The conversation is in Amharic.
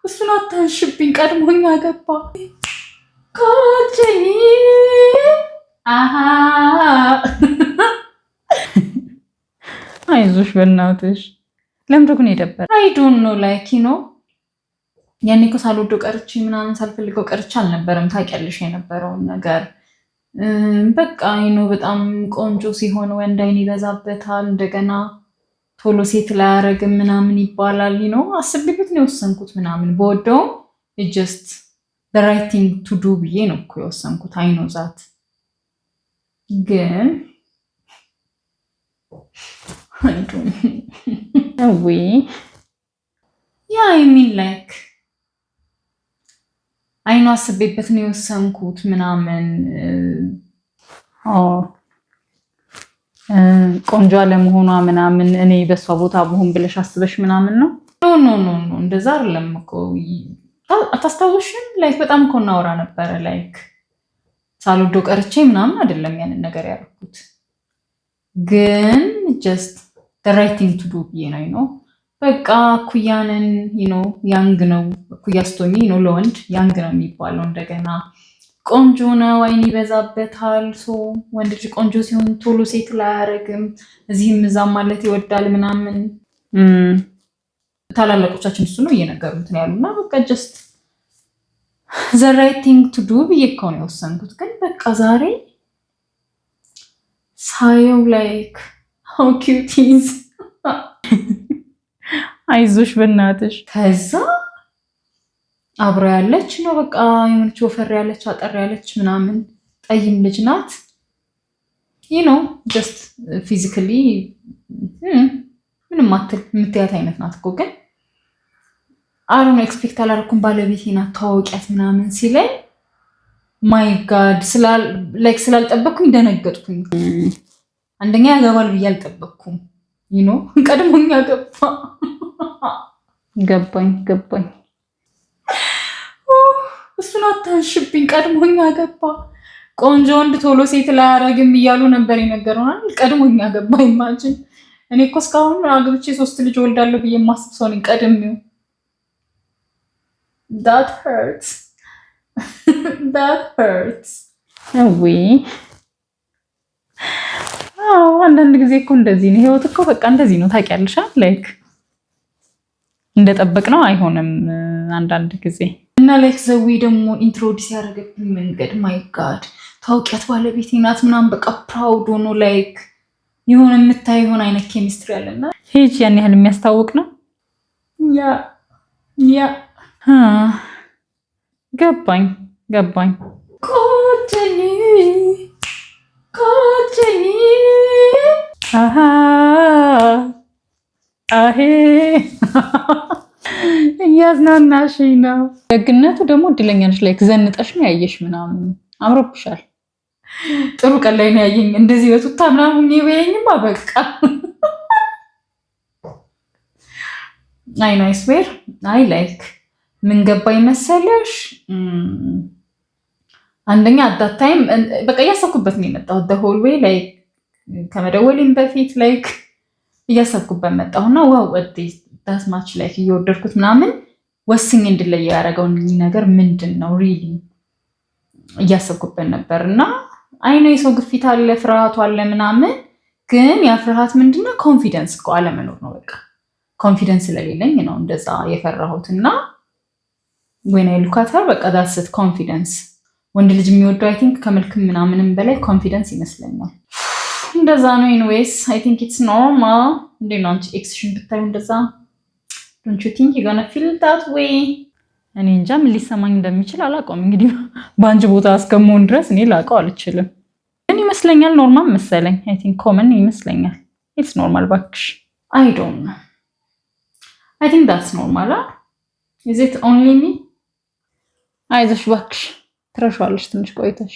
እሱን አታንሽብኝ። ቀድሞኛ ገባ ኮቼኒ አሃ አይዞሽ በእናትሽ። ለምን ግን የደበረ አይ ዶንት ኖ ላይክ ዩ ኖ ያኔ እኮ ሳልወደው ቀርቼ ምናምን ሳልፈልገው ቀርቼ አልነበረም። ታውቂያለሽ የነበረውን ነገር በቃ ይኖ በጣም ቆንጆ ሲሆን ወንድ አይን ይበዛበታል። እንደገና ቶሎ ሴት ላይ አያረግም ምናምን ይባላል። ይኖ አስቤበት ነው የወሰንኩት ምናምን በወደውም ጀስት the right thing to do ብዬ ነው እኮ የወሰንኩት። አይኖ ዛት ግን ወይ ያ አይ ሚን ላይክ አይኖ አስቤበት ነው የወሰንኩት ምናምን ቆንጆ አለመሆኗ ምናምን እኔ በሷ ቦታ ብሆን ብለሽ አስበሽ ምናምን ነው? ኖ እንደዛ አይደለም እኮ አታስታውሽም? ላይክ በጣም እኮ እናወራ ነበረ። ላይክ ሳልወደው ቀርቼ ምናምን አይደለም ያንን ነገር ያደረኩት፣ ግን ጀስት the right thing to do ብዬ ነው። በቃ ኩያንን ያንግ ነው ኩያ ስቶኝ ለወንድ ያንግ ነው የሚባለው። እንደገና ቆንጆ ነው አይን ይበዛበታል። ወንድ ልጅ ቆንጆ ሲሆን ቶሎ ሴት ላይ አያረግም፣ እዚህም እዛም ማለት ይወዳል ምናምን። ታላላቆቻችን እሱ ነው እየነገሩት ነው ያሉና በቃ ጀስት the right thing to do ብዬ እኮ ነው የወሰንኩት። ግን በቃ ዛሬ ሳየው ላይክ how cute he is አይዞሽ በእናትሽ። ከዛ አብሮ ያለች ነው በቃ የሆነች ወፈር ያለች አጠር ያለች ምናምን ጠይም ልጅ ናት። ጀስት ፊዚካሊ ምንም አትል የምትያት አይነት ናት እኮ። ግን አሩን ኤክስፔክት አላደረኩም። ባለቤቴ ናት ታዋቂያት ምናምን ሲለኝ ማይ ጋድ ስላልጠበቅኩኝ ደነገጥኩኝ። አንደኛ ያገባል ብዬ አልጠበቅኩም። ቀድሞኛ ገባኝ። እሱን አታንሽብኝ። ቀድሞኛ ገባ። ቆንጆ ወንድ ቶሎ ሴት ላይ አያረግም እያሉ ነበር የነገሩናል። ቀድሞኛ ገባ። ኢማጂን እኔ እኮ እስካሁን አግብቼ 3 ልጅ ወልዳለሁ ብዬ የማስብ ሰው ነኝ። ቀድሜው that hurts ወይ አንዳንድ ጊዜ እኮ እንደዚህ ነው ህይወት እኮ በቃ እንደዚህ ነው። ታውቂያለሽ ላይክ እንደጠበቅነው አይሆንም አንዳንድ ጊዜ። እና ላይክ ዘዊ ደግሞ ኢንትሮዲስ ያደረገብኝ መንገድ ማይ ጋድ ታውቂያት ባለቤቴ ናት ምናምን በቃ ፕራውድ ሆኖ ላይክ የሆነ የምታይ የሆነ አይነት ኬሚስትሪ አለና ሄጅ ያን ያህል የሚያስታውቅ ነው። ያ ገባኝ ኮቸኒ አሄ እያዝናናሽኝ ነው። ደግነቱ ደግሞ እድለኛ ነሽ። ላይክ ዘንጠሽ ነው ያየሽ ምናምን አምሮብሻል። ጥሩ ቀን ላይ ነው ያየኝ። እንደዚህ በቱታ ምናምን ይበየኝማ በቃ አይ ስዌር አይ ላይክ ምን ገባኝ መሰለሽ፣ አንደኛ አዳት ታይም በቃ እያሰብኩበት ነው የመጣሁት። the whole way like ከመደወሌም በፊት ላይክ እያሰብኩበት መጣሁና ዋው that's much like እየወደድኩት ምናምን ወስኝ እንድለይ ያደረገው ነገር ምንድን ነው ሪሊ እያሰብኩበት ነበር። እና አይ ነው የሰው ግፊት አለ፣ ፍርሃቱ አለ ምናምን። ግን ያ ፍርሃት ምንድነው? ኮንፊደንስ እኮ አለመኖር ነው። በቃ ኮንፊደንስ ስለሌለኝ ነው እንደዛ የፈራሁት። እና when I look at her በቃ that's it ኮንፊደንስ። ወንድ ልጅ የሚወደው አይ ቲንክ ከመልክም ምናምንም በላይ ኮንፊደንስ ይመስለኛል። እንደዛ ነው። ኢንዌይስ አይ ቲንክ ኢትስ ኖርማል። እንዴት ነው አንቺ ኤክስሽን ብታዩ እንደዛ don't you think you're gonna feel that way? እኔ እንጃ ምን ሊሰማኝ እንደሚችል አላውቀውም። እንግዲህ በአንቺ ቦታ እስከመሆን ድረስ እኔ ላውቀው አልችልም። ግን ይመስለኛል ኖርማል መሰለኝ። አይ ቲንክ ኮመን ይመስለኛል። ኢትስ ኖርማል ባክሽ። አይ ዶንት ኖ አይ ቲንክ that's normal. is it only me? አይዞሽ ባክሽ ትረሻለሽ ትንሽ ቆይተሽ